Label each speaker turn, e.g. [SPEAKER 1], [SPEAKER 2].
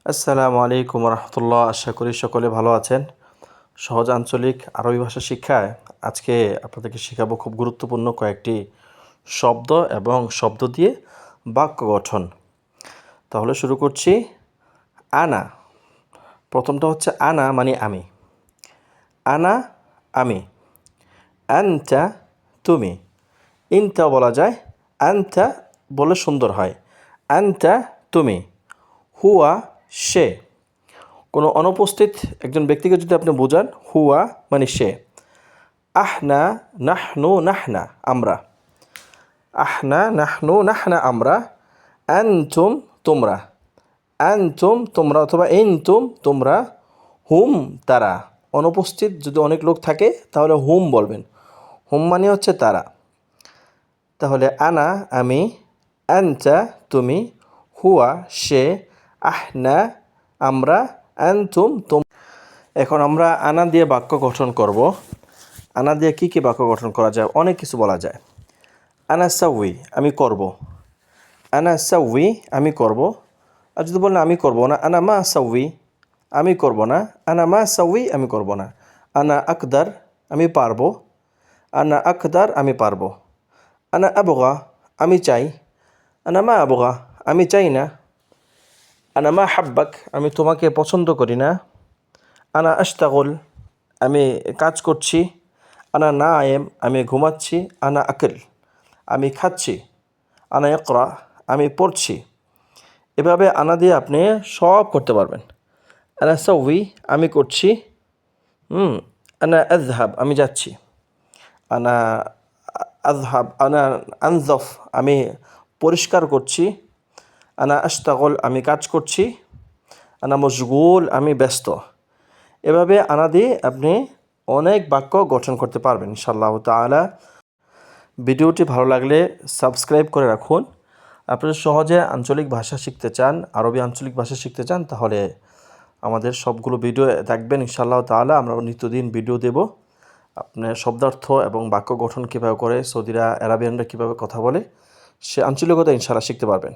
[SPEAKER 1] আসসালামু আলাইকুম রহমতুল্লাহ। আশা করি সকলে ভালো আছেন। সহজ আঞ্চলিক আরবি ভাষা শিক্ষায় আজকে আপনাদেরকে শেখাবো খুব গুরুত্বপূর্ণ কয়েকটি শব্দ এবং শব্দ দিয়ে বাক্য গঠন। তাহলে শুরু করছি। আনা, প্রথমটা হচ্ছে আনা মানে আমি। আনা আমি। আনতা তুমি। ইনতা বলা যায়, আনতা বলে সুন্দর হয়। আনতা তুমি। হুয়া সে। কোনো অনুপস্থিত একজন ব্যক্তিকে যদি আপনি বোঝান, হুয়া মানে সে। আহনা নাহনু নাহনা আমরা। আহনা নাহনু নাহনা আমরা। আনতুম তোমরা। আনতুম তোমরা অথবা ইনতুম তোমরা। হুম তারা। অনুপস্থিত যদি অনেক লোক থাকে তাহলে হুম বলবেন। হুম মানে হচ্ছে তারা। তাহলে আনা আমি, আনতা তুমি, হুয়া সে, আহনা আমরা, আনতুম তোমরা। এখন আমরা আনা দিয়ে বাক্য গঠন করব। আনা দিয়ে কী কী বাক্য গঠন করা যায়? অনেক কিছু বলা যায়। আনা সাউই আমি করব। আনা সাউই আমি করব। আর যদি বলেন আমি করব না, আনা মা সাউই আমি করব না। আনা মা সাউই আমি করব না। আনা আকদার আমি পারবো। আনা আকদার আমি পারবো। আনা আবগা আমি চাই। আনা মা আবগা আমি চাই না। আনা মা হাব্বাক আমি তোমাকে পছন্দ করি না। আনা আশতাগুল আমি কাজ করছি। আনা নায়েম আমি ঘুমাচ্ছি। আনা আকল আমি খাচ্ছি। আনা ইকরা আমি পড়ছি। এভাবে আনা দিয়ে আপনি সব করতে পারবেন। আনা সাউই আমি করছি। আনা আযহাব আমি যাচ্ছি। আনা আযহাব আনা আনজফ আমি পরিষ্কার করছি। আনা আশতাগল আমি কাজ করছি। আনা মশগুল আমি ব্যস্ত। এভাবে আনা দিয়ে আপনি অনেক বাক্য গঠন করতে পারবেন ইনশাআল্লাহ তাআলা। ভিডিওটি ভালো লাগলে সাবস্ক্রাইব করে রাখুন। আপনারা সহজে আঞ্চলিক ভাষা শিখতে চান, আরবি আঞ্চলিক ভাষা শিখতে চান, তাহলে আমাদের সবগুলো ভিডিও দেখবেন ইনশাআল্লাহ তাআলা। আমরা নিত্যদিন ভিডিও দেব। আপনার শব্দার্থ এবং বাক্য গঠন কীভাবে করে, সৌদিরা আরবিয়ানরা কীভাবে কথা বলে, সে আঞ্চলিকতা ইনশাআল্লাহ শিখতে পারবেন।